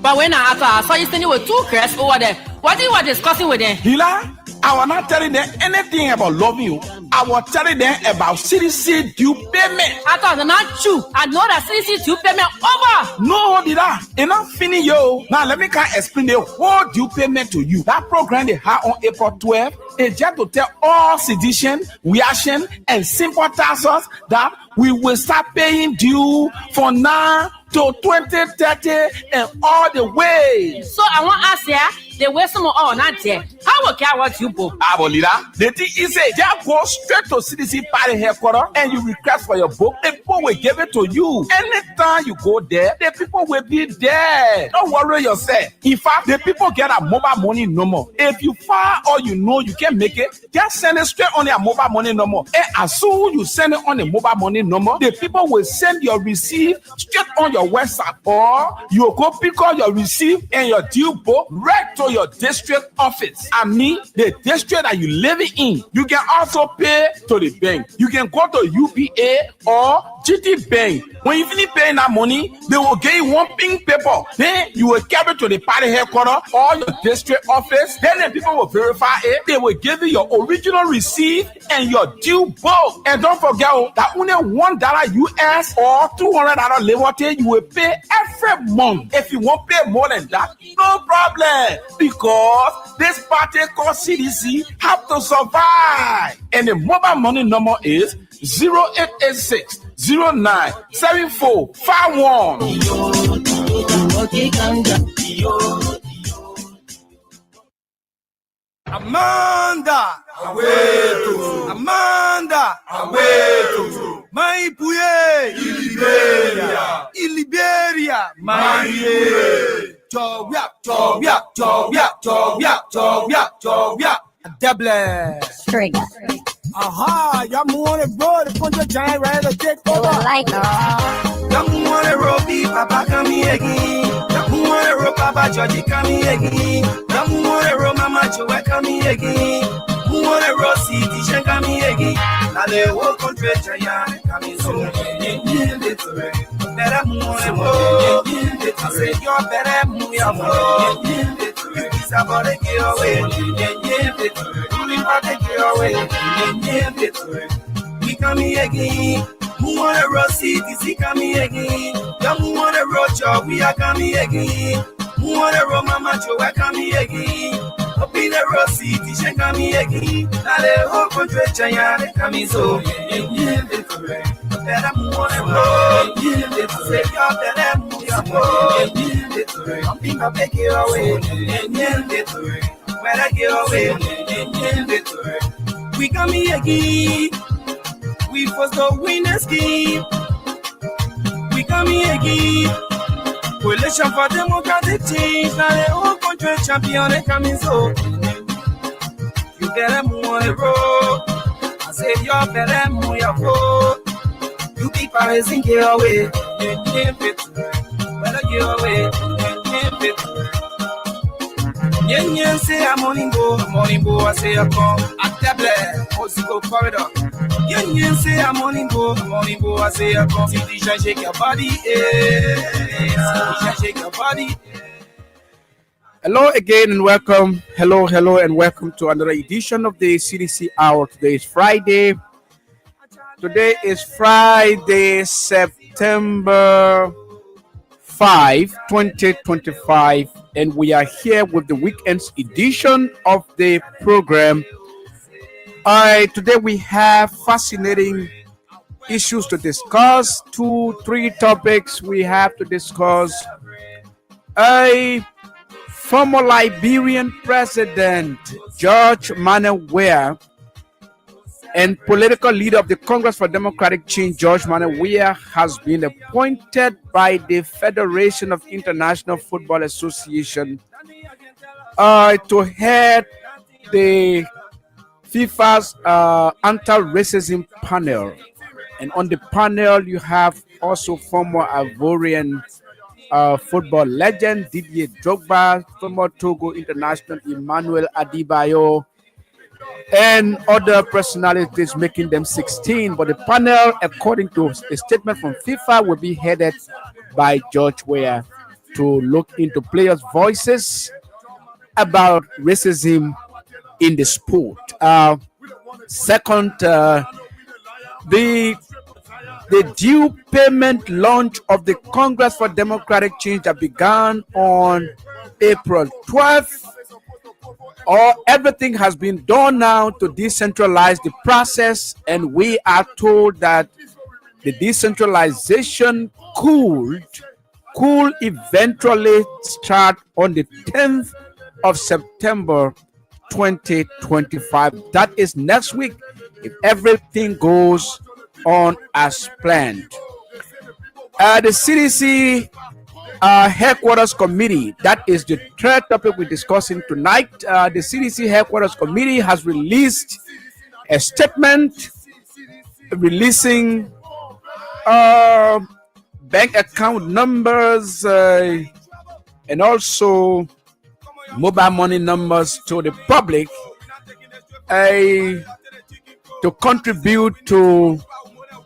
But when I saw you standing with two crests over there, what you were discussing with them? Hila, I will not tell them anything about loving you. I will tell them about CDC due payment. I thought not true. I know that CDC due payment over. No, Dida. Enough finish yo. Now let me explain the whole due payment to you. That program they had on April 12th is just to tell all citizens, reaction, and sympathizers that we will start paying due for now to 2030 and all the way. So I want to ask you, the way some are not there. How will care what you book? Abolida, the thing is, just go straight to CDC party headquarters and you request for your book. The people will give it to you. Anytime you go there, the people will be there. Don't worry yourself. In fact, the people get a mobile money number. If you file or you know you can make it, just send it straight on their mobile money number. And as soon as you send it on the mobile money number, the people will send your receipt straight on your website, or you go pick up your receipt and your due book right to your district office. I mean, the district that you live in. You can also pay to the bank. You can go to UBA or GT Bank. When you finish paying that money, they will give you one pink paper. Then you will carry it to the party headquarters or your district office. Then the people will verify it. They will give you your original receipt and your due book. And don't forget that only $1 US or $200 liberty you will pay every month. If you won't pay more than that, no problem. Because this party called CDC have to survive. And the mobile money number is 0886 097451. Amanda, aweto. Amanda, aweto. Maipuye, Iliberia, Maipuye. Chobia. Double. String. Aha, y'all want it, bro. The punch of giant right to take over. Like Y'all want it, Robbie, Papa, come here again. Y'all want it, Papa, Georgie, come here again. Y'all want it, Mama, Joe, come here again. Who want it, Rossi, Tisha, come here again. Now they walk on treasure, giant, come in so. Better move it, I say, you're better move your phone. It's about to get away. We come here again. Who want a raw city? Come here again. Who want a raw job? We are coming again. Who want a raw mama? Joe, I come here again. Up in the raw city, she come here again. Now the whole country, China, coming so. Better move on and roll. Say you're better move your phone. Something I'll take you away. Where I get away. We come here again. We first go win the scheme. We come here again. Coalition for democratic change. Now the whole country champion they coming so. You better move on the road. I say you're better move your phone. You keep raising your away. Better get away. Yen say I'm morning go, I say I come. At table, Osigo corridor. Yen say I'm morning go, I say I come. See shake your body, shake your body. Hello again and welcome. Hello and welcome to another edition of the CDC Hour. Today is Friday. September 5, 2025, and we are here with the weekend's edition of the program. Today we have fascinating issues to discuss. 2-3 topics we have to discuss. A former Liberian president, George Manuel Weah, and political leader of the Congress for Democratic Change, George Manuel Weah, has been appointed by the Federation of International Football Association to head the FIFA's anti-racism panel. And on the panel, you have also former Ivorian football legend Didier Drogba, former Togo international Emmanuel Adebayo, and other personalities, making them 16. But the panel, according to a statement from FIFA, will be headed by George Weah. to look into players' voices about racism in the sport. Second, the the due payment launch of the Congress for Democratic Change that began on April 12th. Everything has been done now to decentralize the process, and we are told that the decentralization could eventually start on the 10th of September 2025. That is next week if everything goes on as planned. The CDC Headquarters Committee, that is the third topic we're discussing tonight. The CDC Headquarters Committee has released a statement releasing bank account numbers and also mobile money numbers to the public to contribute to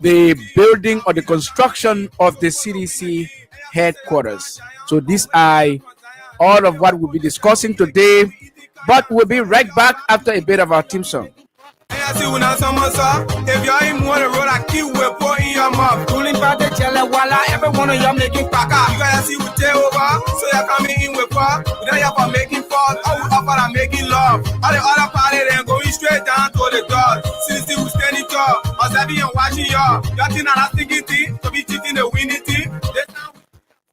the building or the construction of the CDC headquarters. So these are all of what we'll be discussing today, but we'll be right back after a bit of our theme song. If you're in one road, I keep with pour in your mouth. Cooling by the jelly while every one of y'all making paka. You gotta see what they over, so you're coming in with far. We don't have for making fall, oh, offer and making love. All the other party then going straight down to the door. CDC will standing tall, observing and watching y'all. Y'all think I'm thinking thing, to be cheating the winning team.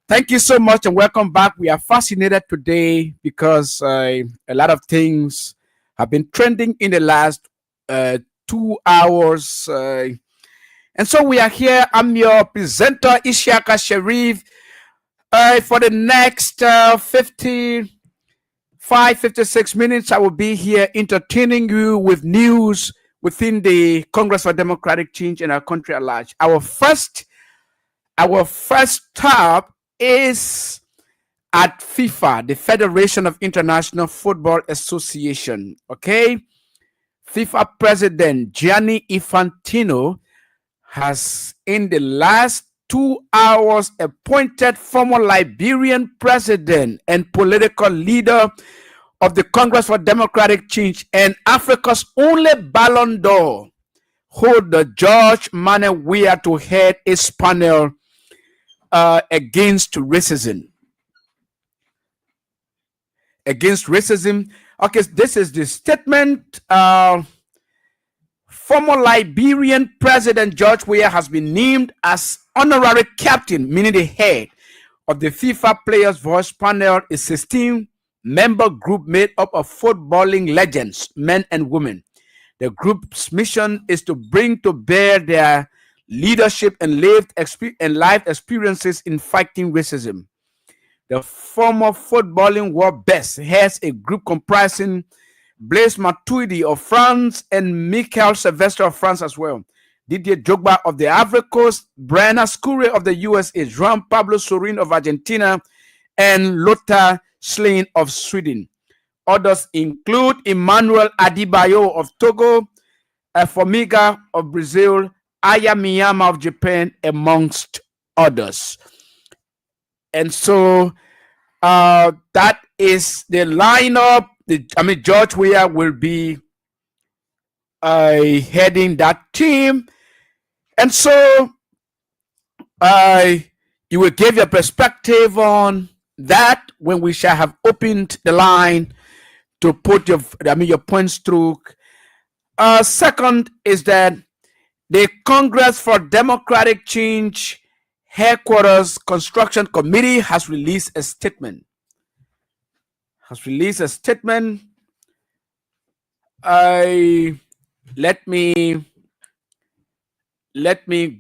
Thank you so much and welcome back. We are fascinated today because a lot of things have been trending in the last 2 hours. And so we are here. I'm your presenter, Ishaka Sharif. For the next 56 minutes, I will be here entertaining you with news within the Congress for Democratic Change in our country at large. Our first stop is at FIFA, the Federation of International Football Association. Okay, FIFA President Gianni Infantino has, in the last 2 hours, appointed former Liberian president and political leader of the Congress for Democratic Change and Africa's only Ballon d'Or holder, George Weah, to head his panel against racism. Okay, this is the statement. Former Liberian President George Weah has been named as honorary captain, meaning the head of the FIFA Players Voice panel, a 16-member group made up of footballing legends, men and women. The group's mission is to bring to bear their leadership and life experiences in fighting racism. The former footballing world best has a group comprising Blaise Matuidi of France and Michael Sylvestre of France as well. Didier Drogba of the Ivory Coast, Brian Ascure of the USA, Juan Pablo Sorin of Argentina, and Lothar Schlein of Sweden. Others include Emmanuel Adebayo of Togo, Formiga of Brazil, Aya Miyama of Japan, amongst others. And so that is the lineup. George Weah will be heading that team. And so you will give your perspective on that when we shall have opened the line to put your points through. Second is that the Congress for Democratic Change Headquarters Construction Committee has released a statement. Let me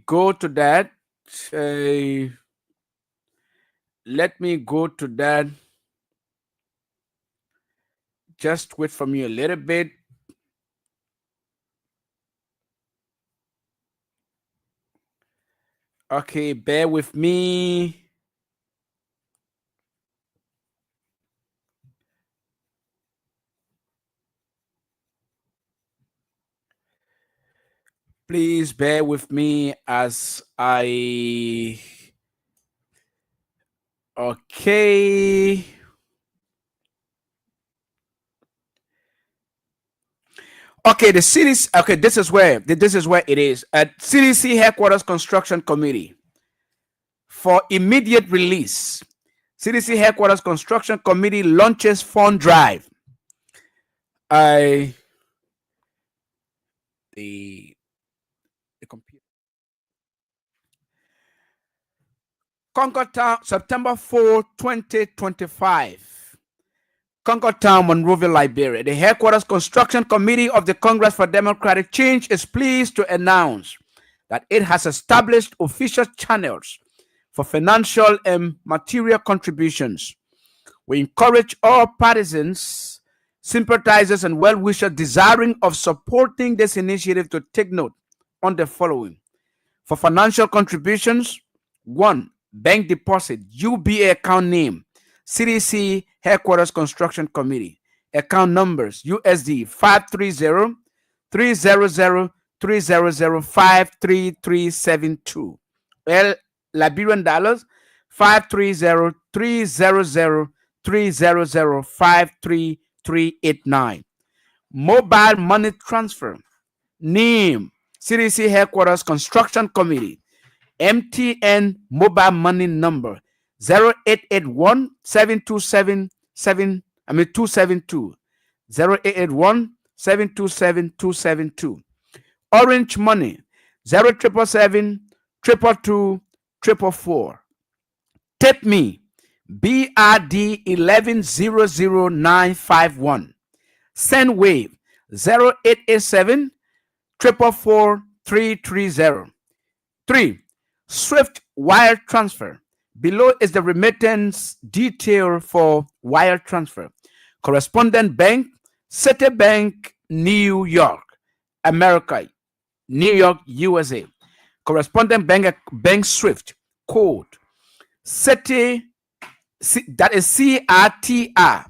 go to that. Just wait for me a little bit. Okay, bear with me. Please bear with me as I Okay. Okay, the city's okay. This is where it is at CDC headquarters construction committee for immediate release. CDC headquarters construction committee launches fund drive. I the computer. Concord Town, September 4, 2025. Concord Town, Monrovia, Liberia. The Headquarters Construction Committee of the Congress for Democratic Change is pleased to announce that it has established official channels for financial and material contributions. We encourage all partisans, sympathizers, and well-wishers desiring of supporting this initiative to take note on the following. For financial contributions, 1. Bank deposit, UBA account name, CDC Headquarters Construction Committee. Account numbers, USD 530-300-300-53372. Liberian dollars, 530-300-300-53389. Mobile money transfer, name, CDC Headquarters Construction Committee. MTN mobile money number 0881 727 272 0881 727 272. Orange money 0777 222 444. Tip me BRD 1100951. Send wave 0887 444 330. 3. Swift wire transfer. Below is the remittance detail for wire transfer. Correspondent bank, Citibank, New York, America, New York, USA. Correspondent bank Swift code Citi, that is CRTR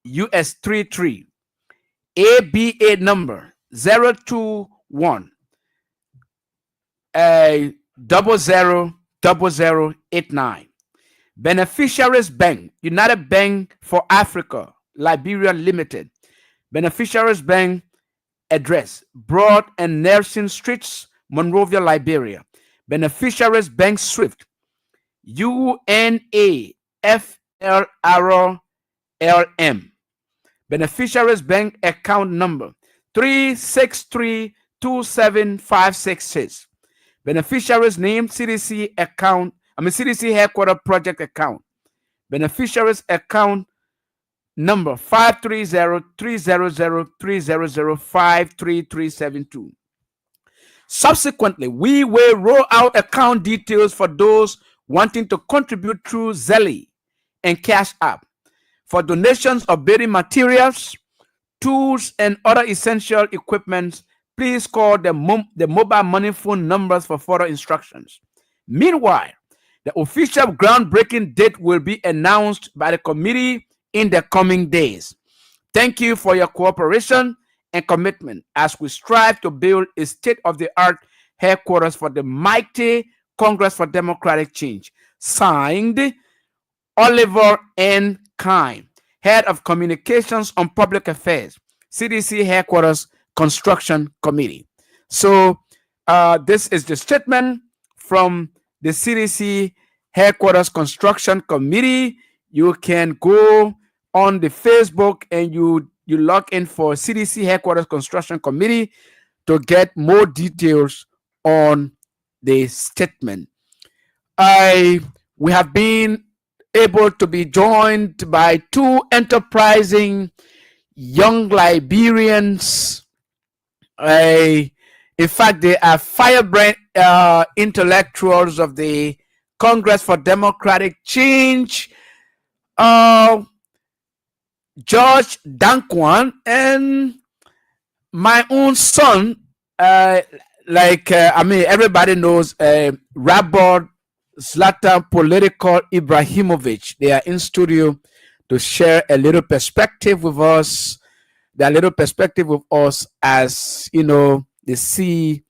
US 33. ABA number 021 000089. Beneficiaries Bank, United Bank for Africa, Liberia Limited. Beneficiaries Bank address, Broad and Nelson Streets, Monrovia, Liberia. Beneficiaries Bank Swift, UNAFLRLM. Beneficiaries Bank account number 363-27566. Beneficiaries name CDC account, CDC headquarter project account. Beneficiaries account number 530-300-300-53372. Subsequently, we will roll out account details for those wanting to contribute through Zelle and Cash App. For donations of building materials, tools, and other essential equipment, please call the mobile money phone numbers for further instructions. Meanwhile, the official groundbreaking date will be announced by the committee in the coming days. Thank you for your cooperation and commitment as we strive to build a state-of-the-art headquarters for the mighty Congress for Democratic Change. Signed, Oliver N. Kine, Head of Communications on Public Affairs, CDC Headquarters Construction Committee. So this is the statement from the CDC Headquarters Construction Committee. You can go on the Facebook and you log in for CDC Headquarters Construction Committee to get more details on the statement. We have been able to be joined by two enterprising young Liberians. In fact, they are firebrand intellectuals of the Congress for Democratic Change. George Dankwan and my own son, everybody knows Rabord Zlatan Political Ibrahimovic. They are in studio to share a little perspective with us. Their little perspective with us as they see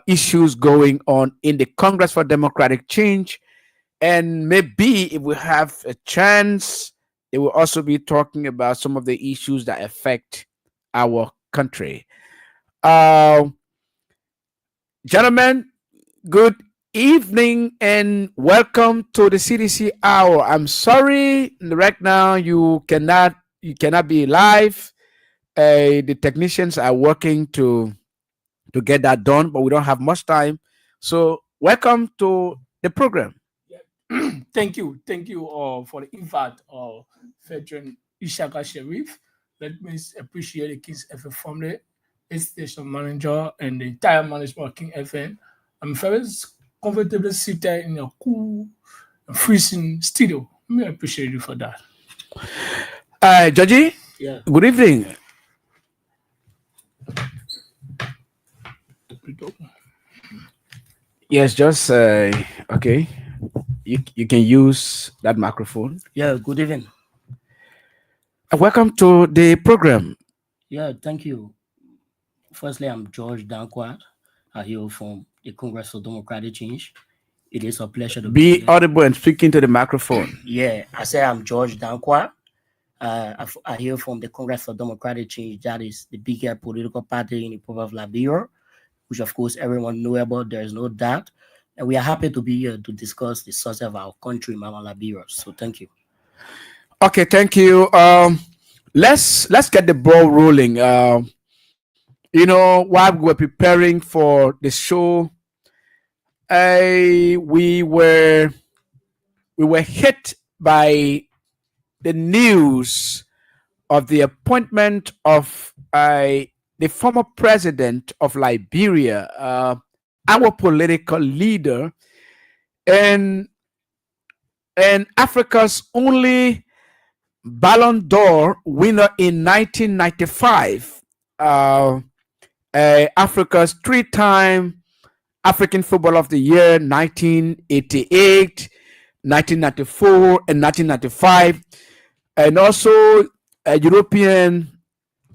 issues going on in the Congress for Democratic Change And maybe if we have a chance, they will also be talking about some of the issues that affect our country. Uh, Gentlemen, good evening and welcome to the CDC Hour. I'm sorry right now you cannot be live. The technicians are working to get that done, but we don't have much time. So welcome to the program. Thank you for the invite, veteran Ishaka Sharif. Let me appreciate the Kings FM family, its station manager, and the entire management of King FM. I'm very comfortably seated in a cool, freezing studio. I appreciate you for that. Georgie, Yeah. good evening. Yes, just okay. You can use that microphone. Yeah, good evening. Welcome to the program. Yeah, thank you. Firstly, I'm George Danquart. I hail from the Congress for Democratic Change. It is a pleasure to Be here. audible and speak into the microphone. Yeah, I say I'm George Danquart. I hail from the Congress for Democratic Change. That is the bigger political party in the Republic of Liberia, which of course everyone know about. There is no doubt. And we are happy to be here to discuss the success of our country, Mama Liberia. So thank you. Okay, thank you. Let's get the ball rolling. While we were preparing for the show, we were hit by the news of the appointment of the former president of Liberia, our political leader, and Africa's only Ballon d'Or winner in 1995, Africa's three-time African Footballer of the Year, 1988, 1994, and 1995, and also a European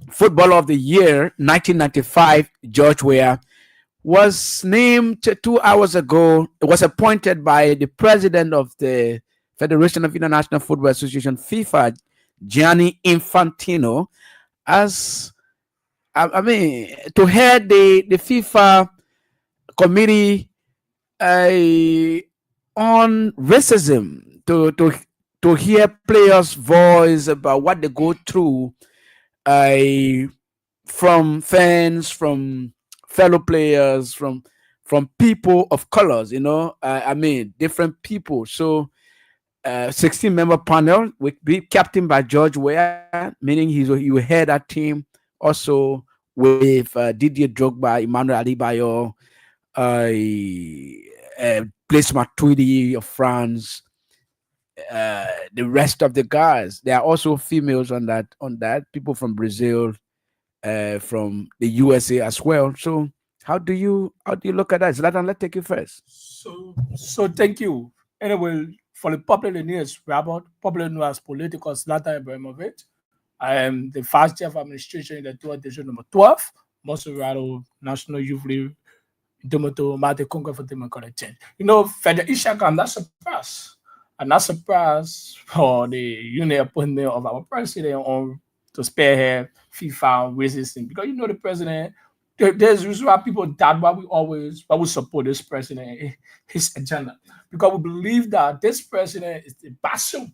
Footballer of the Year, 1995, George Weah, was named 2 hours ago. It was appointed by the president of the Federation of International Football Association, FIFA, Gianni Infantino, as to head the FIFA committee on racism, to hear players' voice about what they go through, from fans, from fellow players, from people of colors, different people. So 16-member panel will be captained by George Weah, meaning he will head that team. Also with Didier Drogba, Emmanuel Adebayor, Blaise Matuidi of France, the rest of the guys. There are also females on that. People from Brazil, from the USA as well. So how do you look at that? Zlatan, let's take you first. So thank you. Anyway, for the popular news, Robert, popular known as political Zlatan Ibrahimovic. I am the vice chair of administration in the tour division number 12, Monserrato National Youth League, Domoto Mate Congress for Democratic Change. Feder Ishaka, I'm not surprised. I'm not surprised for the union appointment of our president on to spearhead FIFA racism, because the president. There's reason why people doubt why we support this president, his agenda, because we believe that this president is the bastion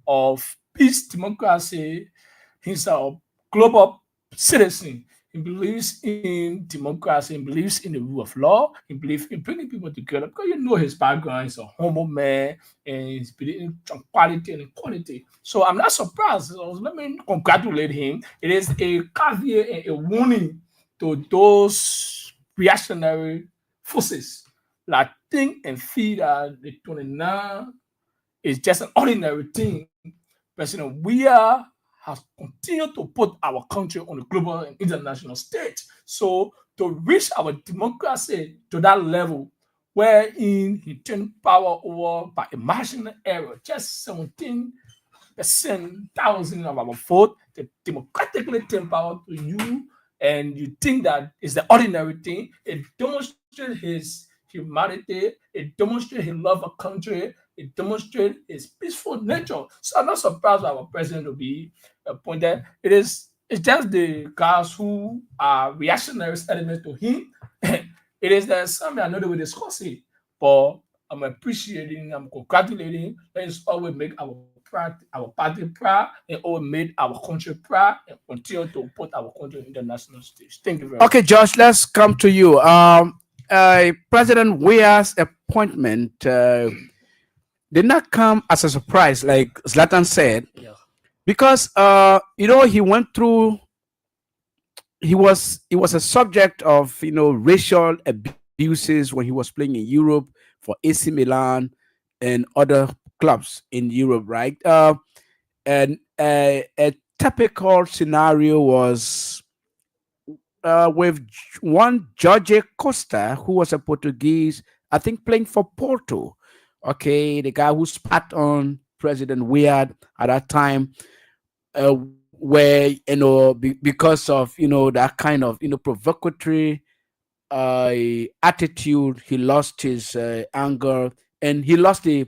of peace, democracy. He's a global citizen. He believes in democracy. He believes in the rule of law. He believes in bringing people together, because his background. He's a homo man, and he's believing in quality and equality. So I'm not surprised. So let me congratulate him. It is a caveat and a warning to those reactionary forces that think and feel that the 29 is just an ordinary thing. President Weah has continued to put our country on the global and international stage. So to reach our democracy to that level, wherein he turned power over by a marginal error, just 17,000 of our vote, to democratically turn power to you, and you think that is the ordinary thing. It demonstrates his humanity. It demonstrates his love of country. It demonstrates his peaceful nature. So I'm not surprised by our president to be appointed. It's just the guys who are reactionary elements to him. It is that something I know they will discuss it, but I'm appreciating, I'm congratulating. Let's always make our party proud, and always make our country proud, and continue to put our country on the international stage. Thank you very much. Okay, Josh, let's come to you. President Weah's appointment did not come as a surprise, like Zlatan said, Yeah. because he went through. He was a subject of racial abuses when he was playing in Europe for AC Milan and other clubs in Europe, right? And a typical scenario was with one Jorge Costa, who was a Portuguese, I think playing for Porto. Okay, the guy who spat on President Weah at that time, where because of that kind of provocatory attitude, he lost his anger, and he lost his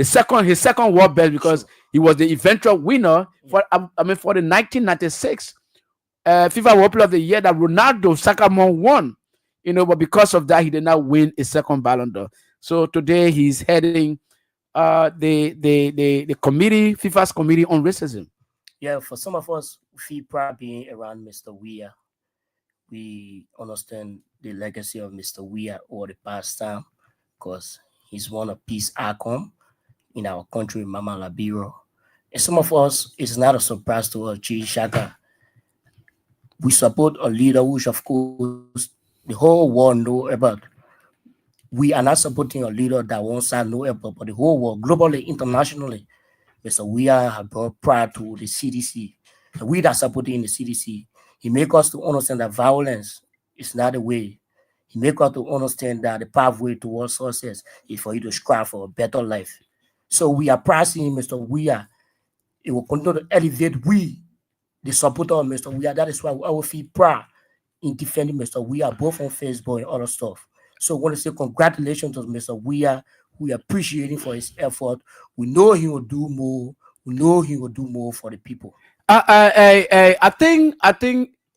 second world best because he was the eventual winner for the 1996 FIFA World Player of the Year that Ronaldo Sakamon won. But because of that, he did not win a second Ballon d'Or. So today he's heading the committee, FIFA's committee on racism. Yeah, for some of us, we feel proud being around Mr. Weah. We understand the legacy of Mr. Weah over the past time because he's won a peace outcome in our country, Mama Labiro. And some of us, it's not a surprise to us, G Shaka. We support a leader which, of course, the whole world know about. We are not supporting a leader that one side know about, but the whole world, globally, internationally. Mr. Weah have brought pride to the CDC. And we that supporting the CDC, he make us to understand that violence is not the way. He make us to understand that the pathway towards success is for you to strive for a better life. So we are pressing Mr. Weah. It will continue to elevate the supporter of Mr. Weah. That is why I will feel proud in defending Mr. Weah, both on Facebook and other stuff. So I want to say congratulations to Mr. Weah. We appreciate him for his effort. We know he will do more. We know he will do more for the people. I think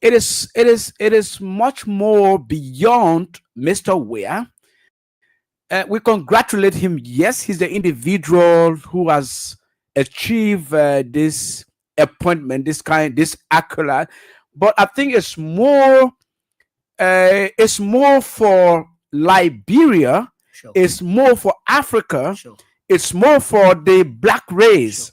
it is much more beyond Mr. Weah. We congratulate him. Yes, he's the individual who has achieved this appointment, this accolade. But I think it's more for Liberia. Sure. It's more for Africa. Sure. It's more for the black race,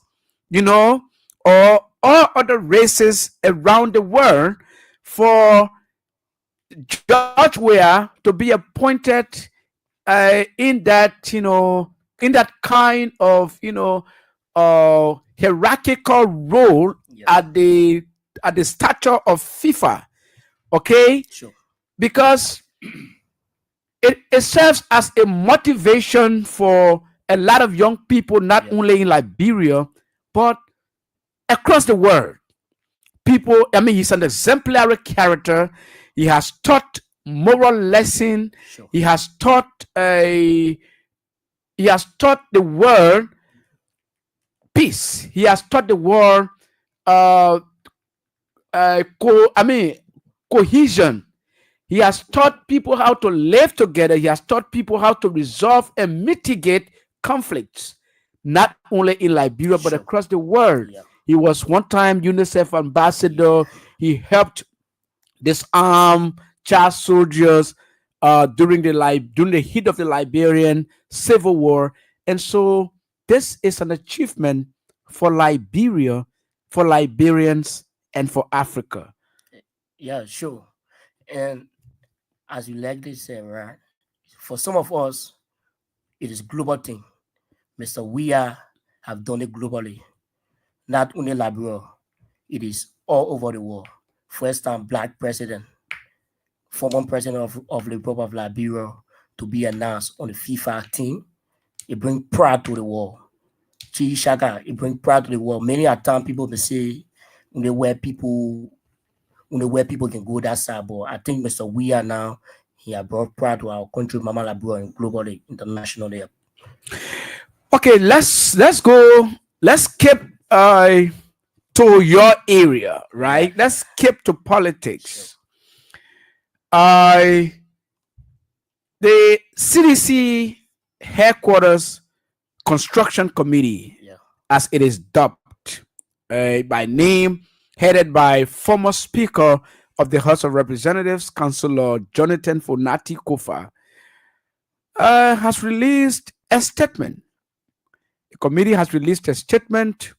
Sure. or all other races around the world, for George Weah to be appointed in that kind of hierarchical role at the stature of FIFA. Okay, Sure. because it serves as a motivation for a lot of young people, not only in Liberia, but across the world. People, he's an exemplary character. He has taught moral lesson. Sure. He has taught the world peace. He has taught the world cohesion. He has taught people how to live together. He has taught people how to resolve and mitigate conflicts, not only in Liberia, but across the world. Yeah. He was one time UNICEF ambassador. He helped disarm child soldiers during the heat of the Liberian Civil War. And so this is an achievement for Liberia, for Liberians, and for Africa. Yeah, sure. And as you like to say, right, for some of us, it is global thing. Mr. Weah have done it globally. Not only Liberia, it is all over the world. First time black president, former president of the Republic of Liberia to be announced on the FIFA team. It brings pride to the world. Chi Shaka, it brings pride to the world. Many a time people may say where people can go that side, but I think Mr. Weah now, he has brought pride to our country, Mama Liberia, and globally, internationally. Okay, let's go. Let's skip to your area, right? Let's skip to politics. The CDC headquarters construction committee, as it is dubbed by name, headed by former Speaker of the House of Representatives, Councillor Jonathan Fonati Kofa, has released a statement. The committee has released a statement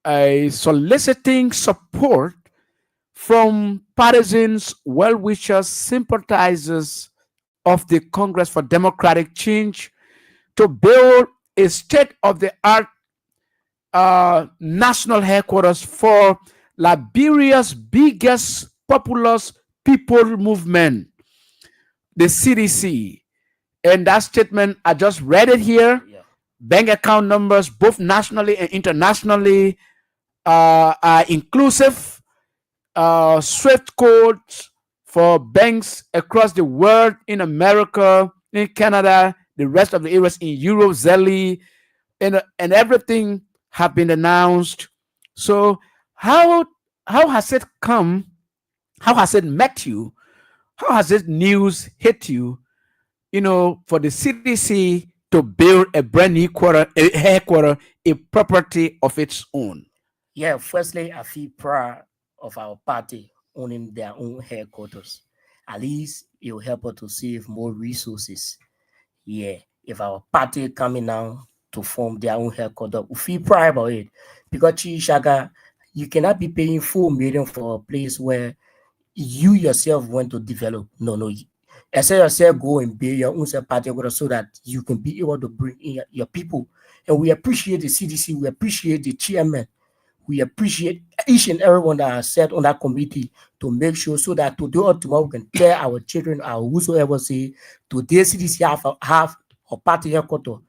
soliciting support from partisans, well-wishers, sympathizers of the Congress for Democratic Change to build a state-of-the-art national headquarters for Liberia's biggest populous people movement, the CDC. And that statement, I just read it here. Bank account numbers, both nationally and internationally, are inclusive. Swift codes for banks across the world, in America, in Canada, the rest of the areas in Europe, Zeli, and everything have been announced. So how has it come? How has it met you? How has this news hit you? For the CDC to build a brand new headquarters, a property of its own. Yeah, firstly, I feel proud of our party owning their own headquarters. At least it will help us to save more resources. Yeah, if our party coming now to form their own headquarters, we feel proud about it. Because Chishaga, you cannot be paying $4 million for a place where you yourself want to develop. No. As yourself go and build your own party so that you can be able to bring in your people. And we appreciate the CDC, we appreciate the chairman. We appreciate each and everyone that has sat on that committee to make sure so that today or tomorrow we can tell our children or whosoever say today CDC have a party headquarters.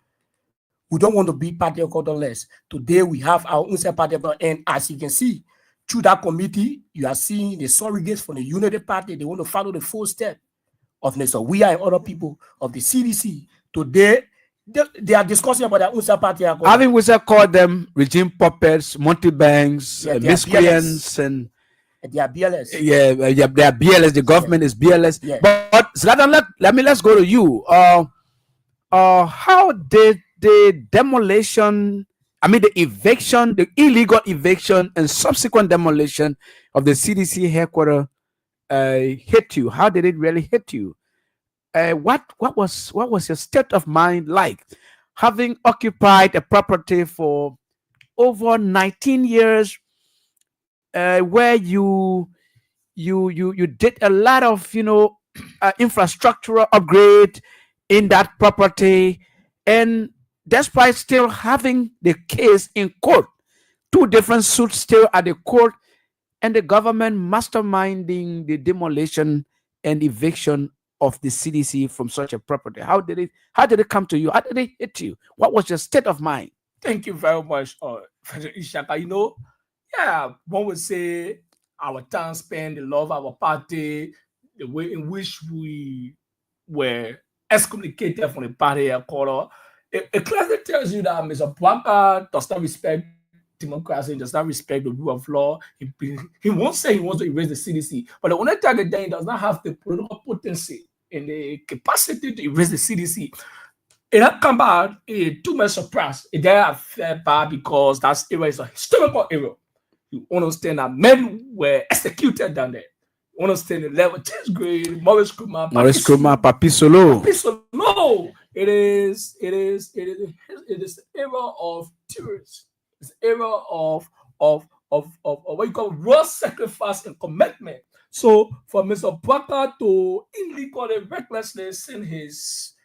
We don't want to be party headquarters less. Today we have our own party headquarters, and as you can see through that committee, you are seeing the surrogates from the United Party. They want to follow the full step of this. So we are other people of the CDC today. They are discussing about their own party. Having we call them regime puppets, mountebanks, miscreants, and they are BLS. Yeah, they are BLS. The government is BLS. Yeah. But Zlatan, let's go to you. How did the demolition, the eviction, the illegal eviction and subsequent demolition of the CDC headquarters hit you? How did it really hit you? What was your state of mind like, having occupied a property for over 19 years, where you did a lot of infrastructural upgrade in that property, and despite still having the case in court, 2 different suits still at the court, and the government masterminding the demolition and eviction of the CDC from such a property? How did it come to you? How did it hit you? What was your state of mind? Thank you very much, Ishaka. One would say our time spent, the love of our party, the way in which we were excommunicated from the party headquarters. It clearly tells you that Mr. Blanca does not respect democracy, does not respect the rule of law. He won't say he wants to erase the CDC, but the only target then he does not have the political potency and the capacity to erase the CDC. It had come out too much surprise. It didn't felt bad because that era is a historical era. You understand that men were executed down there. You understand the level 10th grade, Maurice Krumah, Papi Solo. No, it is the era of terrorists. It's the era of what you call raw sacrifice and commitment. So for Mr. Baka to illegally, recklessly send his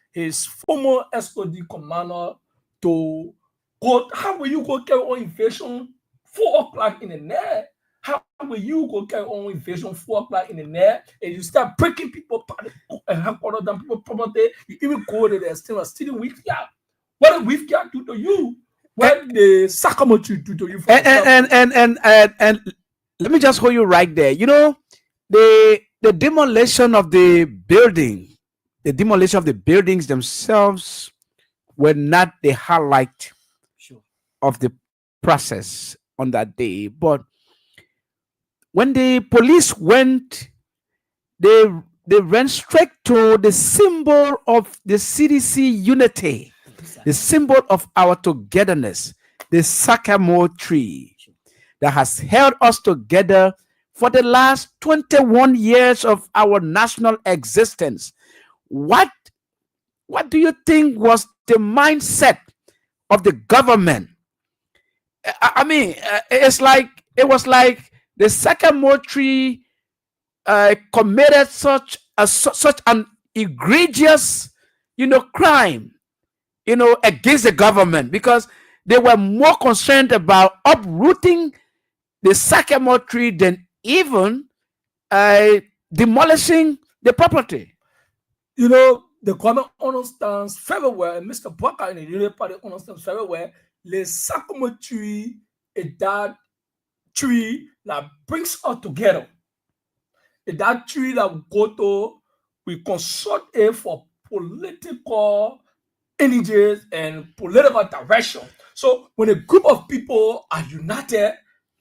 former SOD commander to go, how will you go carry on invasion 4 o'clock in the night? How will you go carry on invasion 4 o'clock in the night and you start breaking people and have all of them people property? You even go there and still stealing with you. What did we do to you? What the Sakamochi do to you? And let me just hold you right there. The demolition of the building, the demolition of the buildings themselves were not the highlight Sure. of the process on that day. But when the police went, they they went straight to the symbol of the CDC unity, the symbol of our togetherness, the sycamore tree that has held us together for the last 21 years of our national existence. What do you think was the mindset of the government? I mean, it was like the sycamore tree committed such an egregious, crime, against the government, because they were more concerned about uprooting the sycamore tree than even demolishing the property. The government understands very well, and Mr. Baka in the Unity Party understands very well, the sycamore tree is that tree that brings us together. It's that tree that we consult it for political energies and political direction. So when a group of people are united,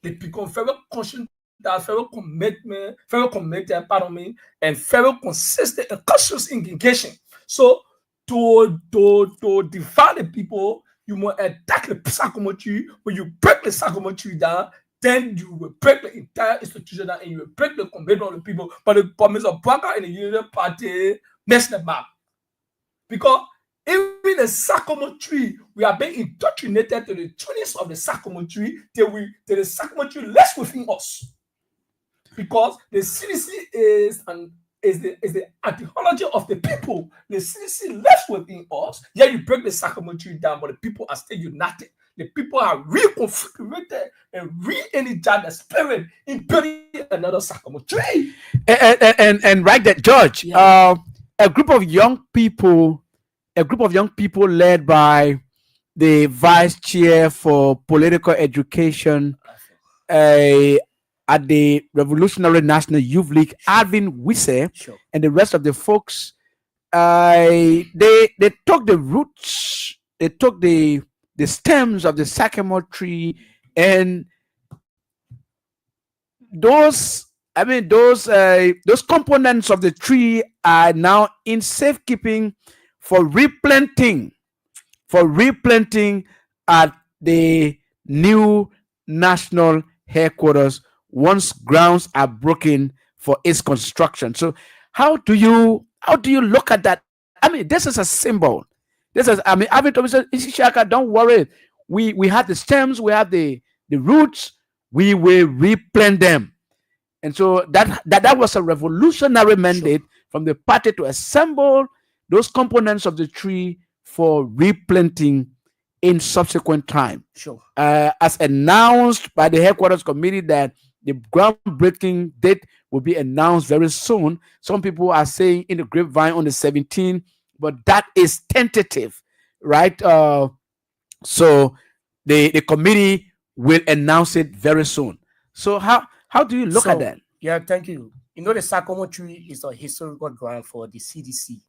they become very conscious, very committed, and very consistent and conscious engagement. So to divide the people, you must attack the sycamore tree. When you break the sycamore tree down, then you will break the entire institution down and you will break the commitment of the people. But the promise of Baka in the Unity Party messed them up. Because even the sycamore tree, we are being indoctrinated to the tunings of the sycamore tree till the sycamore tree lives within us. Because the CDC is the ideology of the people. The CDC lives within us. Yeah, you break the sycamore tree down, but the people are still united. The people are reconfigured and re-energized the spirit in building another sycamore tree. And right there, George, Yeah. a group of young people led by the vice chair for political education at the Revolutionary National Youth League, Alvin Wisse, Sure. and the rest of the folks, they took the roots, they took the stems of the sycamore tree, and those components of the tree are now in safekeeping for replanting at the new national headquarters once grounds are broken for its construction. So how do you look at that? I mean, this is a symbol. Alvin Thomas said, Ishaka, don't worry. We have the stems, we have the roots, we will replant them. And so that was a revolutionary mandate from the party to assemble those components of the tree for replanting in subsequent time. Sure. As announced by the headquarters committee that the groundbreaking date will be announced very soon. Some people are saying in the grapevine on the 17th, but that is tentative, right? So the committee will announce it very soon. So how do you look at that? Yeah, thank you. The sycamore tree is a historical ground for the CDC.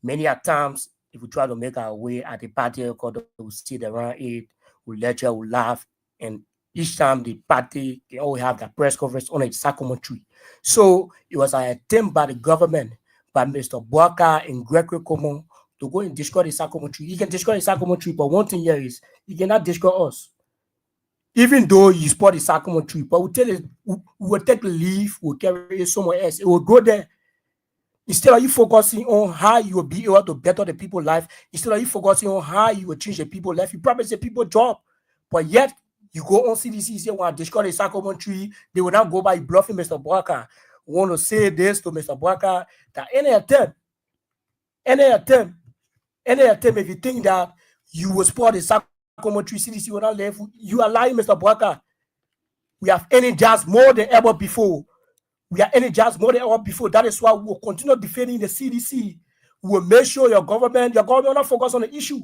Many a times, if we try to make our way at the party headquarters, we'll sit around it, we'll lecture, we'll laugh, and each time the party, they always have the press conference on a sycamore tree. So it was an attempt by the government, by Mr. Boaka and Gregory Common, to go and destroy the sycamore tree. He can destroy the sycamore tree, but one thing here is he cannot destroy us. Even though you spot the sycamore tree, but we will take the leaf, we'll carry it somewhere else. It will go there. Instead of you focusing on how you will be able to better the people's life, instead of you focusing on how you will change the people's life, you promise the people job. But yet, you go on CDC, say, well, destroy the sycamore tree, they will not go by bluffing Mr. Boaka. We want to say this to Mr. Boaka, that any attempt, if you think that you will support the sycamore tree, CDC will not leave, you are lying, Mr. Boaka. We have energized more than ever before. That is why we will continue defending the CDC. We will make sure your government will not focus on the issue.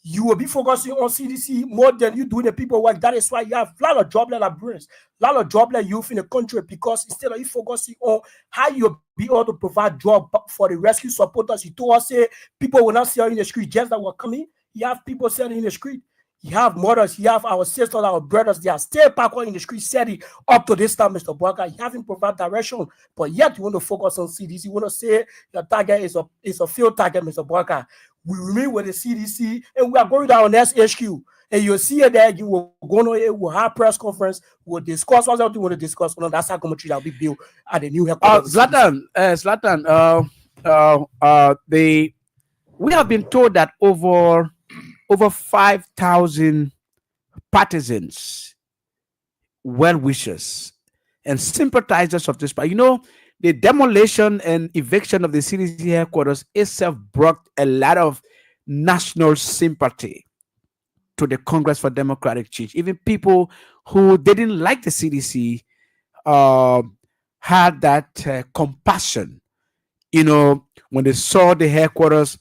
You will be focusing on CDC more than you doing the people work. That is why you have a lot of jobless brains, a lot of jobless youth in the country, because instead of you focusing on how you be able to provide job for the rescue supporters, you told us say people will not see you in the street just that were coming. You have people selling in the street. You have mothers, you have our sisters, our brothers, they are still back in the street selling up to this time, Mr. Barker. You haven't provided direction, but yet you want to focus on CDC. You want to say your target is a field target, Mr. Barker. We remain with the CDC and we are going down on SHQ. And you'll see it there, you will go on, we'll have press conference, we'll discuss what you want to discuss. That's how commentary that will be built at the new headquarters. Zlatan, we have been told that over 5,000 partisans, well-wishers, and sympathizers of this party. You know, the demolition and eviction of the CDC headquarters itself brought a lot of national sympathy to the Congress for Democratic Change. Even people who didn't like the CDC had that compassion, you know, when they saw the headquarters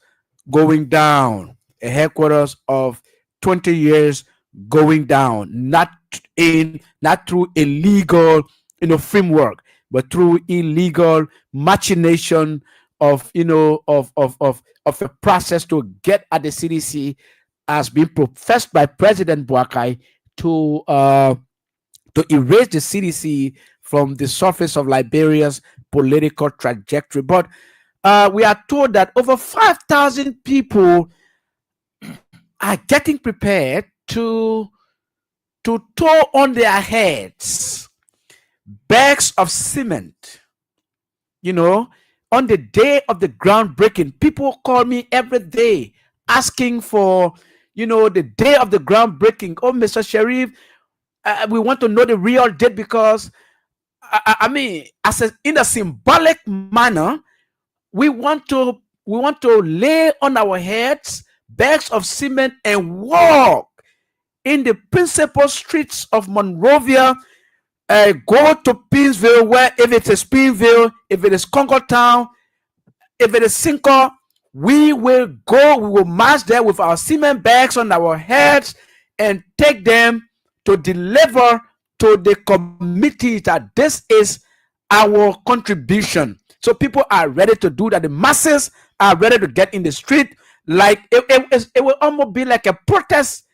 going down, a headquarters of 20 years going down, not through illegal, framework, but through illegal machination of a process to get at the CDC, as being professed by President Boakai to erase the CDC from the surface of Liberia's political trajectory. But we are told that over 5,000 people are getting prepared to throw on their heads bags of cement. You know, on the day of the groundbreaking, people call me every day asking for, the day of the groundbreaking. Oh, Mr. Sheriff, we want to know the real date, because I mean, in a symbolic manner, we want to lay on our heads bags of cement and walk in the principal streets of Monrovia, go to Pinsville, where if it is Pinsville, if it is Concord Town, if it is Cinco, we will march there with our cement bags on our heads and take them to deliver to the committee that this is our contribution. So people are ready to do that. The masses are ready to get in the street. Like it will almost be like a protest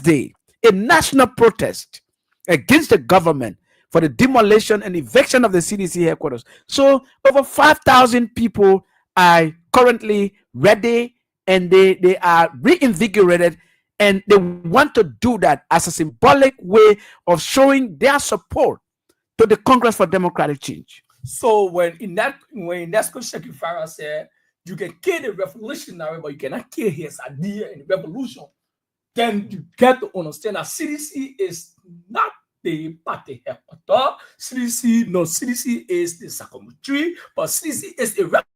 day, a national protest against the government for the demolition and eviction of the CDC headquarters. So over 5,000 people are currently ready, and they are reinvigorated, and they want to do that as a symbolic way of showing their support to the Congress for Democratic Change. So when Inesco Sheikh Farah said, you can kill the revolutionary, but you cannot kill his idea in the revolution, then you get to understand that CDC is not the party headquarters. CDC is the circumventory, but CDC is a revolution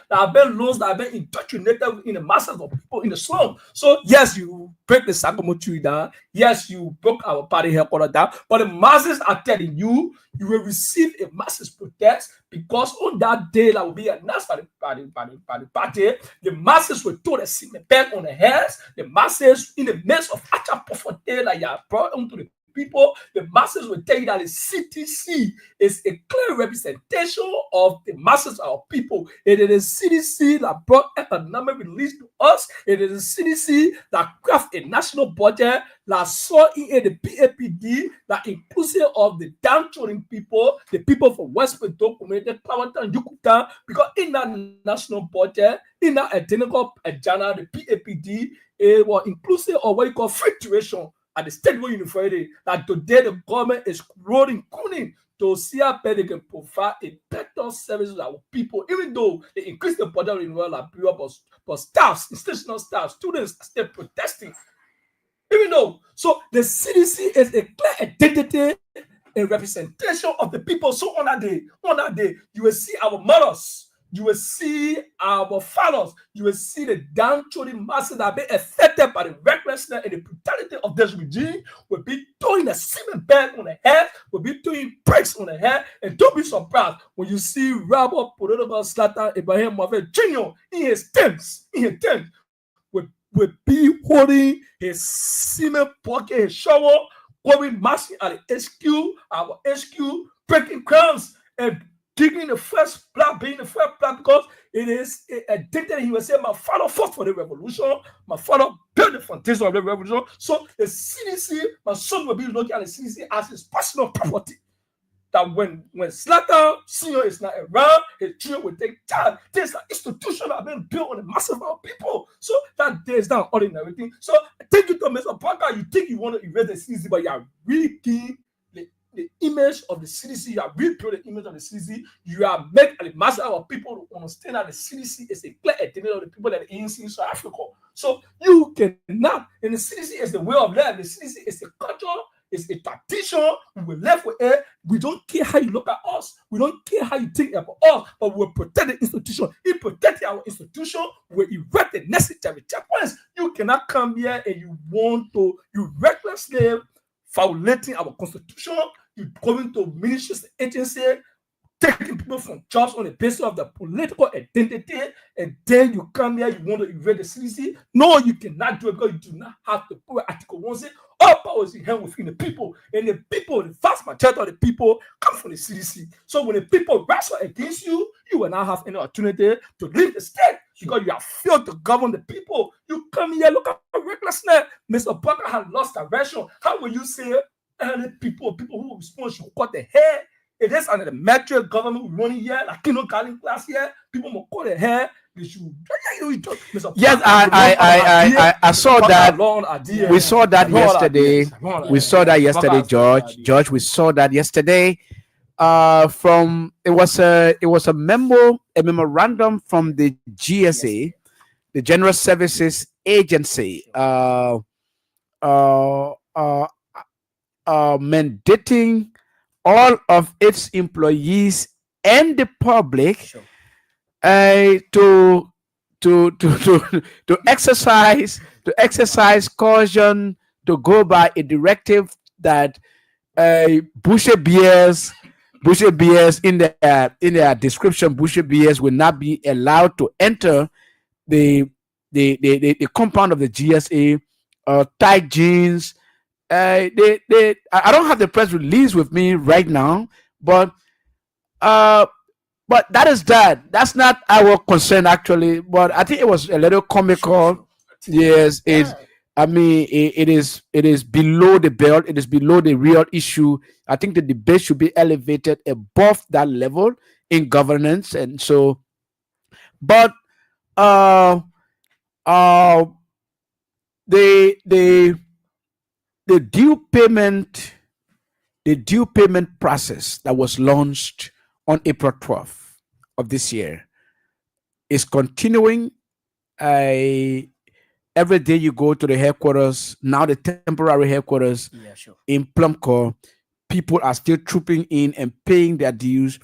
that have been lost, that have been indoctrinated in the masses of people in the slum. So yes, you break the circumventory down. Yes, you broke our party headquarters down. But the masses are telling you, you will receive a massive protest, because on that day that will be announced by the party, the masses will throw the cement bag on the heads. The masses, in the midst of Acha Pofote that you have brought onto the people, the masses will tell you that the CDC is a clear representation of the masses of people. It is the CDC that brought economic relief to us. It is the CDC that crafted a national budget that saw in the PAPD that inclusive of the downtrodden people, the people from West Pinto community, Kawatan, Yukutan, because in that national budget, in that identical agenda, the PAPD, it was inclusive of what you call free tuition at the State University, that today the government is rolling cooning to see how they can provide a better service to our people, even though they increase the budget in rural Liberia, but staffs, institutional staff, students are still protesting. Even though, so the CDC is a clear identity and representation of the people. So on that day, you will see our mothers, you will see our fathers, you will see the downtrodden masses that have been affected by the recklessness and the brutality of this regime, will be throwing a cement bag on the head, will be throwing bricks on the head. And don't be surprised when you see Robert political Zlatan Ibrahim Mohamed Jr. in his tents, will be holding his cement bucket, his shovel, going marching at the HQ, our HQ, breaking crowns and Digging the first blood, being the first blood, because it is a date that he was saying, my father fought for the revolution, my father built the foundation of the revolution. So the CDC, my son will be looking at the CDC as his personal property. That when Slaughter Senior is not around, his children will take charge. There's an institution that have been built on a massive amount of people. So that there's not ordinary thing. So take it to Mr. Parker, you think you want to erase the CDC, but you are reading the image of the CDC, you are rebuilding the image of the CDC, you are making a massive amount of people to understand that the CDC is a clear identity of the people that are in South Africa. So you cannot, and the CDC is the way of life, the CDC is the culture, it's a tradition. We will live with it. We don't care how you look at us. We don't care how you think about us, but we'll protect the institution. In protecting our institution, we'll erect the necessary checkpoints. You cannot come here and you reckless slave, violating our constitution. You going to ministries agency, taking people from jobs on the basis of their political identity, and then you come here, you want to erase the CDC. No, you cannot do it because you do not have the power. Article 1 says all power is in hand within the people, and the people, the vast majority of the people, come from the CDC. So when the people wrestle against you, you will not have any alternative to leave the state because you have failed to govern the people. You come here, look at recklessness. Mr. Parker has lost direction. How will you say people who respond should cut their hair? It is under the metric government running here, like kindergarten class here. People will cut their hair. Yes, I saw that. We saw that yesterday. We saw that yesterday, George. George, we saw that yesterday. From it was a memorandum from the GSA, the General Services Agency, mandating all of its employees and the public to exercise caution, to go by a directive that butcher beers in their description, butcher beers will not be allowed to enter the compound of the GSA. Tight jeans. I don't have the press release with me right now, but that is that. That's not our concern actually. But I think it was a little comical. Yes, I mean, it is below the belt. It is below the real issue. I think the debate should be elevated above that level in governance, and so. But the due payment process that was launched on April 12th of this year is continuing. Every day you go to the headquarters, now the temporary headquarters in Plumcore, people are still trooping in and paying their dues.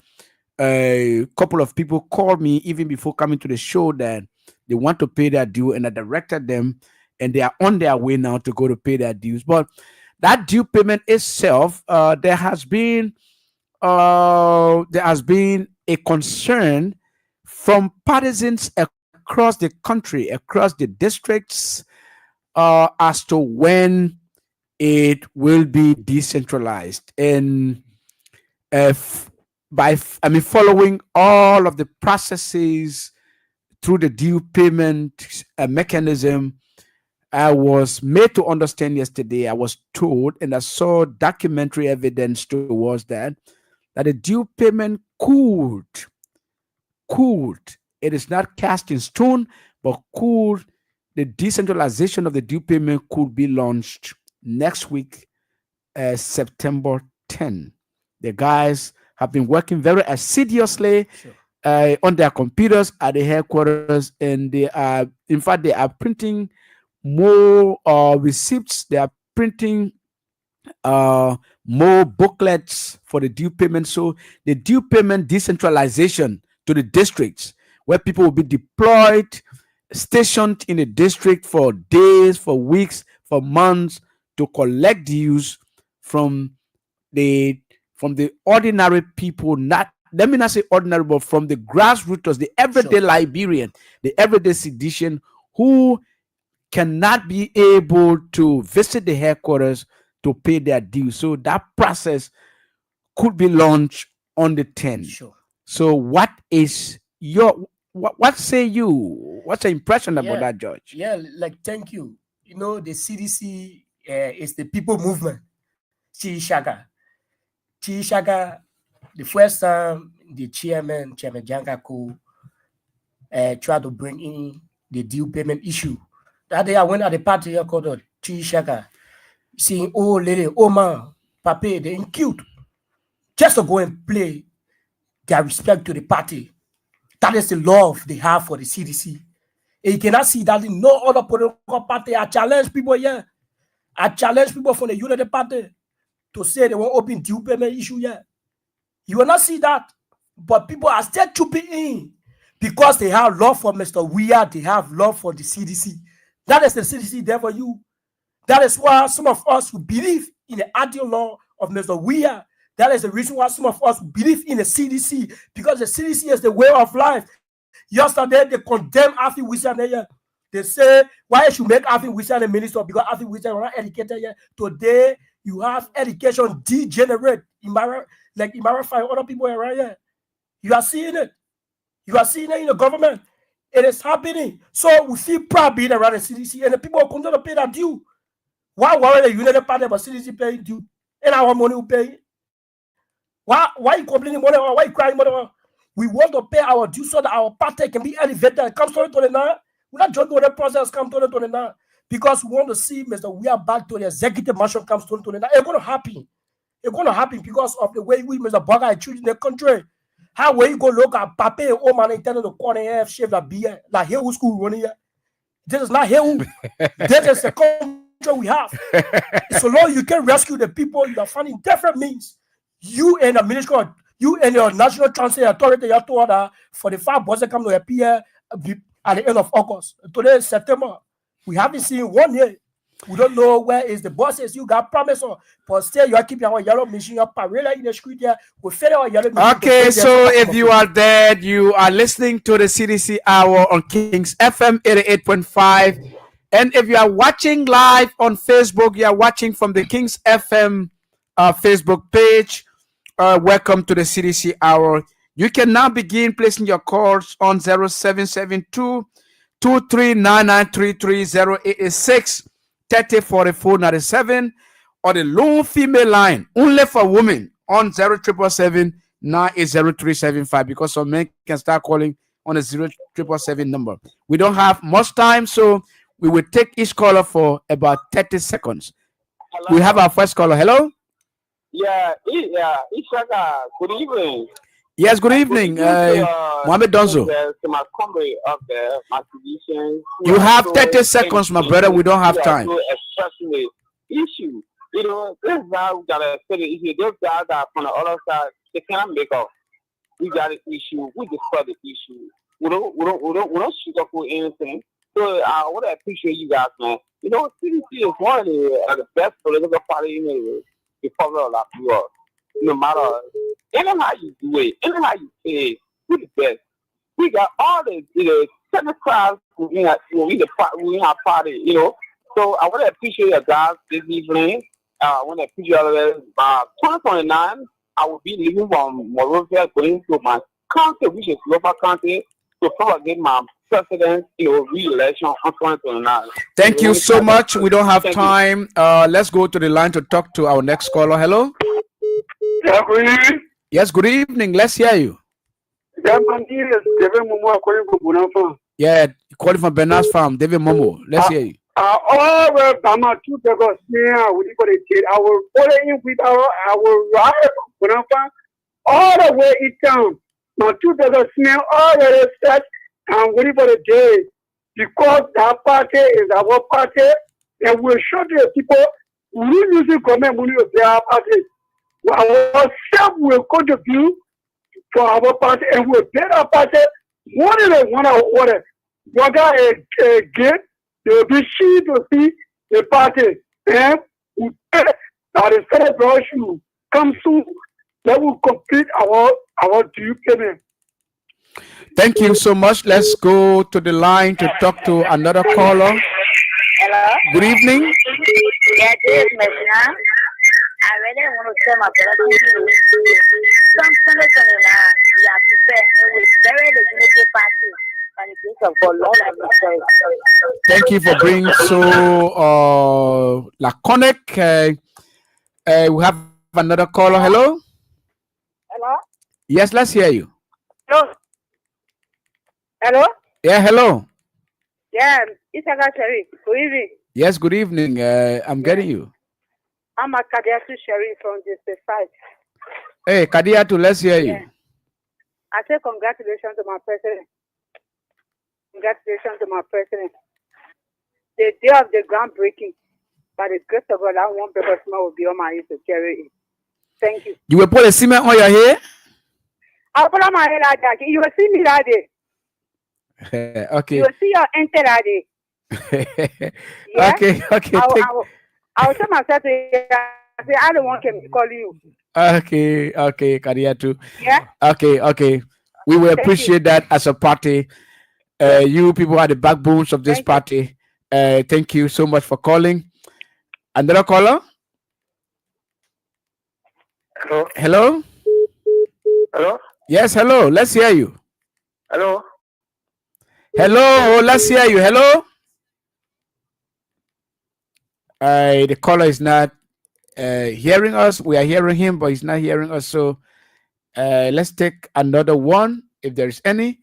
A couple of people called me even before coming to the show that they want to pay their due, and I directed them, and they are on their way now to go to pay their dues. But that due payment itself, there has been a concern from partisans across the country, across the districts, as to when it will be decentralized. And following all of the processes through the due payment mechanism, I was made to understand yesterday, I was told, and I saw documentary evidence towards that the due payment could, it is not cast in stone, but the decentralization of the due payment could be launched next week, September 10. The guys have been working very assiduously on their computers at the headquarters, and they are printing more receipts. They are printing more booklets for the due payment. So the due payment decentralization to the districts, where people will be deployed, stationed in the district for days, for weeks, for months, to collect dues from the ordinary people. Not, let me not say ordinary, but from the grassroots, the everyday Liberian, the everyday Cdician, who cannot be able to visit the headquarters to pay their dues. So that process could be launched on the 10th. So what is your what say you? What's your impression about Yeah, that, George? yeah, like thank you. You know, the CDC is the people movement. Chishaka. Chishaka, the first time the Chairman Jankaku, tried to bring in the due payment issue. That day I went at the party here called Chishaka, seeing old lady, old man, Pape, they in cute, just to go and play their respect to the party. That is the love they have for the CDC. And you cannot see that in no other political party. I challenge people here. I challenge people from the Unity Party to say they won't open due payment issue here. You will not see that. But people are still trooping in because they have love for Mr. Weir, they have love for the CDC. That is the CDC there for you. That is why some of us who believe in the ideal law of Mr. Weir, that is the reason why some of us believe in the CDC, because the CDC is the way of life. Yesterday, they condemned Afi Wissan. They say, why should make Afi Wissan a minister? Because Afi Wissan was not educated yet. Today, you have education degenerate. Like Imara other people around here. You are seeing it. You are seeing it in the government. It is happening. So we feel proud being around the CDC, and the people continue to pay that due. Why worry the United Party about CDC paying due? And our money will pay. Why you complaining money? Why you crying money? We want to pay our due so that our party can be elevated. It comes 2029. We're not joking with the process come 2029 because we want to see Mr. We are back to the executive mansion comes 2029. It's going to happen. It's going to happen because of the way we, Mr. Burger, are treating the country. How will you go look at Pape, oh man, intended to corner here, shave that beer, like here who school running here? This is not here who. This is the country we have. So long you can rescue the people, you are finding different means. You and the ministry, you and your national transit authority, you have to order for the 5 buses come to appear at the end of August. Today is September. We haven't seen 1 year. We don't know where is the buses. You got promise on, but still you are keeping our yellow machine up parallel in the street here. We fed our yellow machine. Okay, so if you are there, you are listening to the CDC Hour on Kings FM 88.5. And if you are watching live on Facebook, you are watching from the Kings FM Facebook page. Welcome to the CDC Hour. You can now begin placing your calls on 0772 239933 304497 or the lone female line only for women on 0777 9800375 because some men can start calling on the 0777 number. We don't have much time, so we will take each caller for about 30 seconds. Hello? We have our first caller. Hello? Ishaka, good evening. Yes, good evening. Mohamed Donzo. To my comrade of my physician. You have 30 seconds, my brother. We don't have time. Especially issue. You know, this is how we got to say the issue. Those guys that from the other side, they cannot make up. We got an issue. We discuss the issue. We don't sugarcoat anything. So I want to appreciate you guys, man. You know, CDC is one of the best political party in the Republic of Liberia. No matter anyhow you do it, anyhow you say it, we the best. We got all the technical we our party, you know. So I want to appreciate you guys this evening. I want to appreciate all of it. 2029, I will be leaving from Morovia going to my county, which is local county, to probably get my president, re-election on 2029. Thank you so much. We don't have time. Let's go to the line to talk to our next caller. Hello? Yeah, good evening. Yes, good evening. Let's hear you. Yeah, my name is David Momo, calling from Bunafa. Yeah, calling from Bernard's farm. David Momo. Let's hear you. All the Bama 2 Dagos here, we got it. I will follow in with our ride from Bunafa all the way it down. My 2 Dagos here, all the set, and we got a day. Because that party is our party, and we'll show the people who use the government money of their party. Ourselves will contribute for our party and we'll get our party. What is it? What got a gate? They will be sure to see the party. And we pray that the celebration comes soon. That will complete our due payment. Thank you so much. Let's go to the line to talk to another caller. Hello? Good evening. Yeah, this is Messina. I really want to tell my brother something are prepared and we bury the Unity Party by the grace of God. Lord, I will pray. Thank you for being so laconic. We have another caller. Hello? Hello? Yes, let's hear you. Hello? Hello? Yeah, hello. Yeah, it's Sherry. Good evening. Yes, good evening. I'm getting you. I'm a Kadiatu Sherry from District 5. Hey, Kadiatu, let's hear you. I say congratulations to my president. Congratulations to my president. The day of the groundbreaking, by the grace of God, that one paper will be on my head to carry it. Thank you. You will put a cement on your hair? I'll put on my head like that. You will see me that day. Okay. You will see your enter that day. Yeah? Okay. I will tell myself, I say, I don't want to call you. Okay, Kadiatu. Yeah? Okay. We will appreciate that as a party. You people are the backbones of this party. Thank you so much for calling. Another caller? Hello? Hello? Yes, hello. Let's hear you. Hello? Hello, let's hear you. Hello? The caller is not hearing us. We are hearing him, but he's not hearing us. So let's take another one if there is any.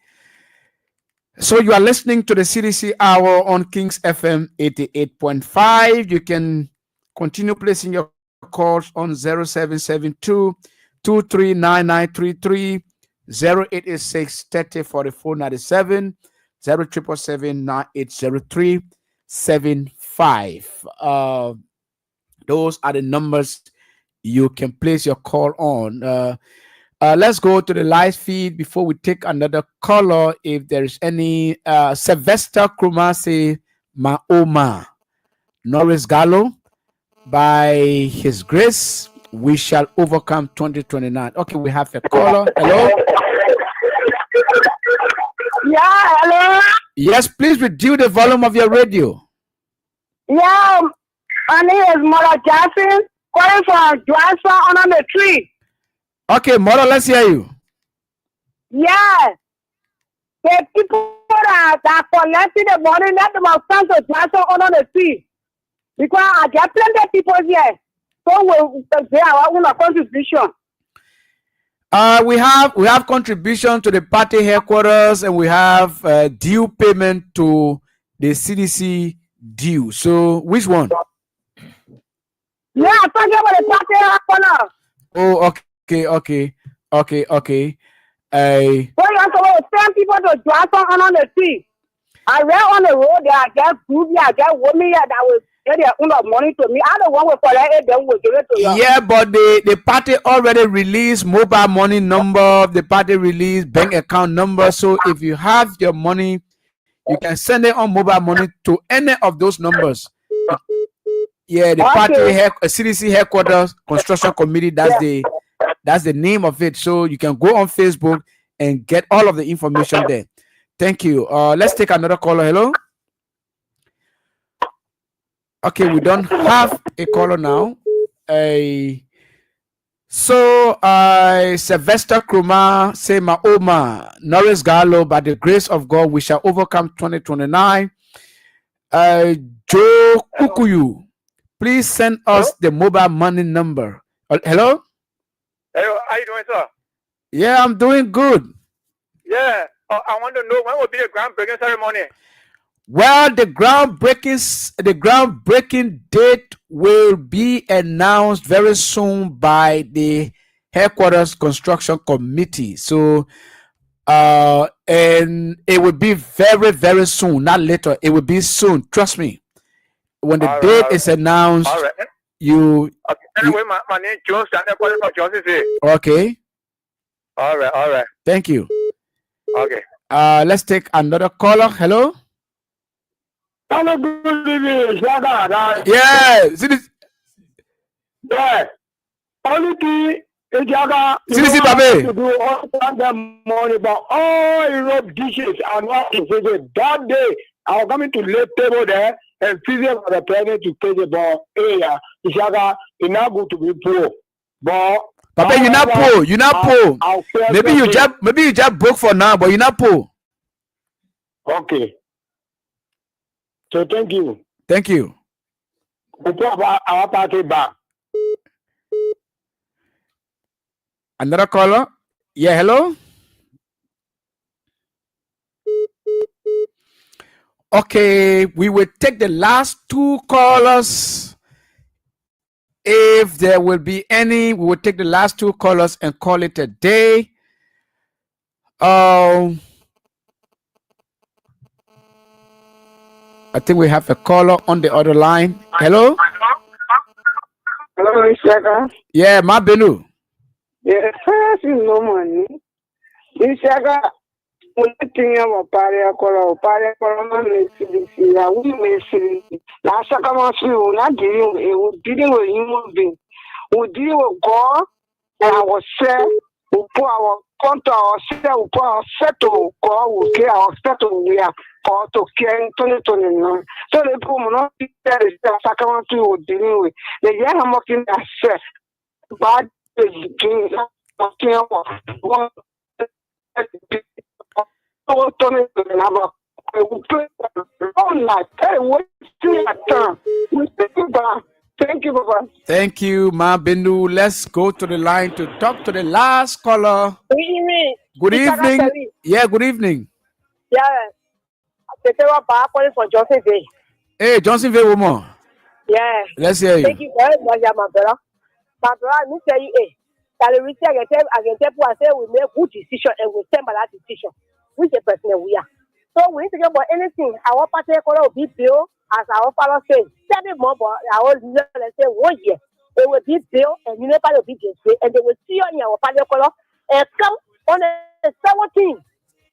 So you are listening to the CDC Hour on Kings FM 88.5. You can continue placing your calls on 0772 239933, 0886 3044 97, 0777 980375. Those are the numbers you can place your call on. Let's go to the live feed before we take another caller. If there's any, Sylvester Krumasi Maoma, Norris Gallo, by His grace, we shall overcome 2029. Okay, we have a caller. Hello? Yeah, hello? Yes, please reduce the volume of your radio. Yeah, my name is Mother Jackson, calling from Johnson under the tree. Okay, Mother, let's hear you. Yeah. The people that collecting the money, let them come to Johnson under the tree. Because I get plenty of people here. So we pay our own contribution. We have contribution to the party headquarters, and we have due payment to the CDC due. So which one? Yeah, I'm talking about the party headquarters. Oh, okay. So you want to send people to Johnson under the tree. I read on the road there, I get group here, I get women here that will get their own money to me. I don't want to collect it, then we'll give it to you. Yeah, but the party already released mobile money number, the party released bank account number. So if you have your money, you can send it on mobile money to any of those numbers. Yeah, the party CDC headquarters construction committee, that's the name of it. So you can go on Facebook and get all of the information there. Thank you. Let's take another caller. Hello? Okay, we don't have a caller now. Sylvester Kruma Sema Oma Norris Gallo, by the grace of God, we shall overcome 2029. Joe Kukuyu, please send us the mobile money number. Hello? Hello, how you doing, sir? Yeah, I'm doing good. Yeah, I want to know when will be the groundbreaking ceremony? Well, the groundbreaking date will be announced very soon by the headquarters construction committee. So, and it will be very, very soon, not later. It will be soon. Trust me. When the date is announced, you. Okay. Anyway, my name is Jones. I'm calling from Johnson City. Okay. All right. Thank you. Okay. Let's take another caller. Hello. Hello, good evening. Yeah. Yeah. Only thing is CDC Babe. to do all that money, but all Europe dishes and what is it? That day, I was coming to lay table there and visit for the president to pay the ball. It's now good to be poor. But Papa, you're not poor. You're not poor. Maybe you just broke for now, but you're not poor. Okay. So thank you. Thank you. Our party back. Another caller? Yeah, hello? Okay, we will take the last two callers. If there will be any, we will take the last two callers and call it a day. I think we have a caller on the other line. Hello? Hello, Ishaka. Yeah, Ma Benu. Yeah, first is no money. Ishaka, we think about party, Cdc. We may see. Last time we were not dealing with human beings. We deal with God and our self. We put our control ourselves. We put our settle. God will care our settle. We are God to care in 2029. So the people will not be there. The sacrament we were dealing with. The young mocking themselves. Bad is one. Thank you, Papa. Thank you, Ma Benu. Let's go to the line to talk to the last caller. Good evening. Good evening. Yeah, good evening. Yeah. I calling for Johnson Bay. Hey, Johnson Bay woman. Yeah. Let's hear you. Thank you very much, my brother. My brother, let me tell you, I can tell people, I say we make good decision and we stand by that decision. Which the person we are. So we need to get about anything. Our party will be built as our father says. 7 months, our let's say 1 year. They will be built and you never will be just and they will see you in our party color and come on the 17th.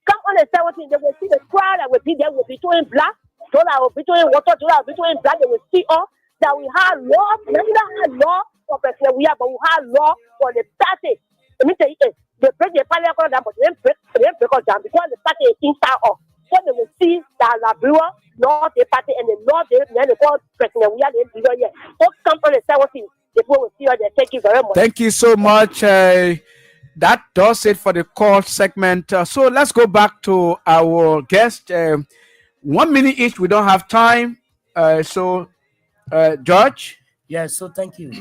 Come on the 17th, they will see the crowd that will be there, will be doing black, those that will be doing water, those that will be doing black, they will see us that we have law, we don't have law for President we have, but we have law for the party. Let me tell you, they break the party down, but they didn't break us down because the party is inside us. So they will see that La Brewer, not the party, and the law they call President we have the here. So come on the 17th, the people will see us there. Thank you very much. Thank you so much. That does it for the call segment. So let's go back to our guest. 1 minute each. We don't have time. George? Yeah, so thank you.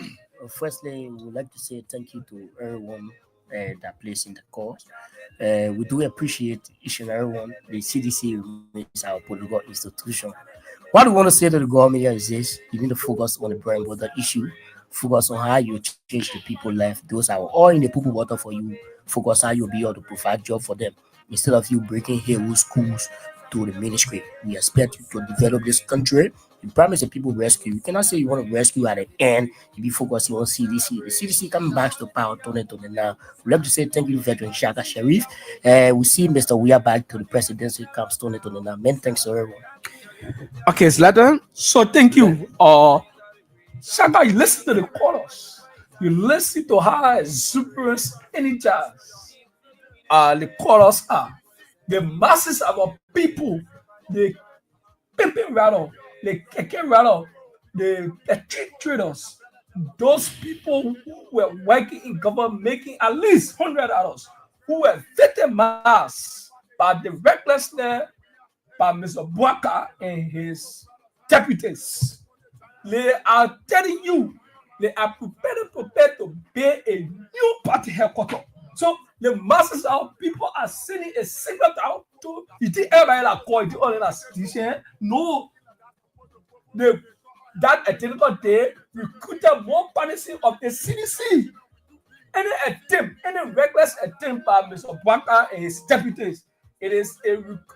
Firstly, we would like to say thank you to everyone that plays in the call. We do appreciate each and everyone. The CDC remains our political institution. What we want to say to the government here is this: you need to focus on the bread and butter issue. Focus on how you change the people life. Those are all in the people water for you. Focus how you'll be able to provide job for them instead of you breaking heroes schools to the ministry. We expect you to develop this country. You promise the people rescue. You cannot say you want to rescue at the end. You be focusing on CDC. The CDC coming back to power 2020 now. We'd like to say thank you, Veteran Shaka Sharif. We see Mr. We are back to the presidency comes 2020 now. Many thanks to everyone. Okay, Zlatan. So thank you. Shaka, you listen to the chorus. You listen to how exuberant, energized the chorus are. The masses of our people, the pimping rattle, the keke rattle, the street traders, those people who were working in government making at least $100, who were victimized by the recklessness by Mr. Bwaka and his deputies. They are telling you they are prepared to pay a new party headquarters. So the masses of people are sending a signal out to you think everybody like call it all in no. That technical day recruited more punishing of the CDC. Any attempt, any reckless attempt by Mr. Bwaka and his deputies, it is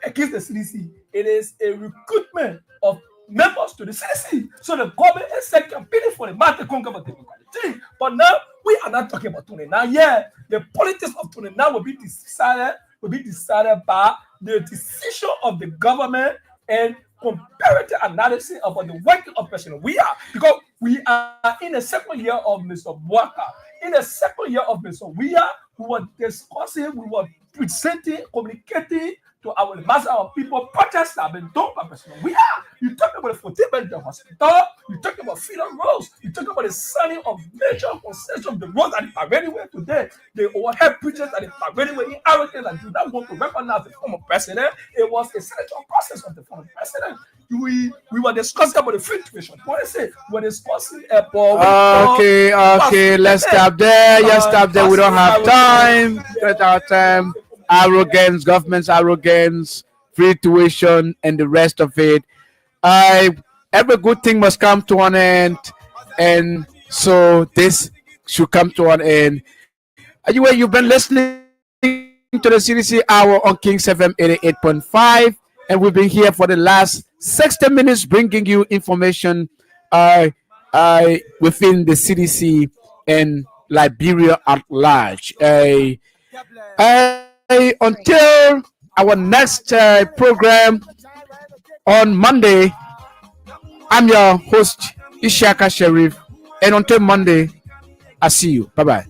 against the CDC. It is a recruitment of members to the CDC. So the government is set campaigning for the matter democratic. But now we are not talking about 29. Yeah, the politics of 29 will be decided by the decision of the government and comparative analysis about the working of President we are, because we are in the second year of Mr. Bwaka. In the second year of Mr. We were discussing, we were presenting, communicating to our mass of people protests have been done by President. We are. You talk about the fulfillment of the hospital. You talk about freedom roads. You talk about the signing of major concession of the roads that are very well today. The overhead bridges that are very well in arrogance and do not want to recognize the former president. It was a selective process of the former president. We were discussing about the free tuition policy. We were discussing about okay. Let's stop there. Stop there. We don't have time. That's our time. Arrogance, government's arrogance, free tuition, and the rest of it. Every good thing must come to an end, and so this should come to an end. Anyway, you've been listening to the CDC Hour on Kings FM 88.5, and we've been here for the last 60 minutes bringing you information within the CDC and Liberia at large. Until our next program on Monday, I'm your host, Ishaka Sharif. And until Monday, I'll see you. Bye-bye.